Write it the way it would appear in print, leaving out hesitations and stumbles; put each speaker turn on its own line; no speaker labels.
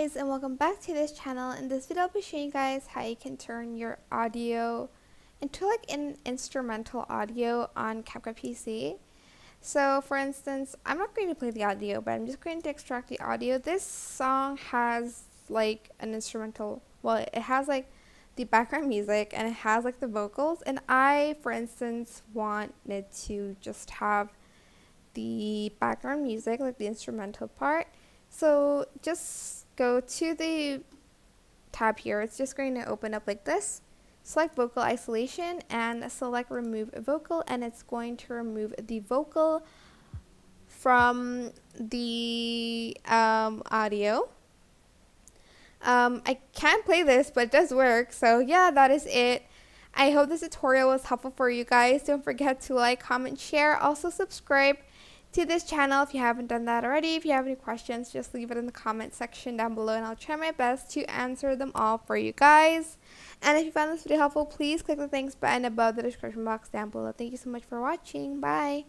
guys, and welcome back to this channel. In this video I'll be showing you guys how you can turn your audio into like an instrumental audio on CapCut PC. So for instance, I'm not going to play the audio, but I'm just going to extract the audio. This song has like an instrumental, well, it has like the background music and it has like the vocals, and I, for instance, wanted to just have the background music, like the instrumental part. So just go to the tab here. It's just going to open up like this. Select vocal isolation and select remove vocal, and it's going to remove the vocal from the audio. I can't play this, but it does work. So yeah, that is it. I hope this tutorial was helpful for you guys. Don't forget to like, comment, share. Also subscribe to this channel if you haven't done that already. If you have any questions, just leave it in the comment section down below and I'll try my best to answer them all for you guys. And if you found this video helpful, please click the thanks button above the description box down below. Thank you so much for watching. Bye.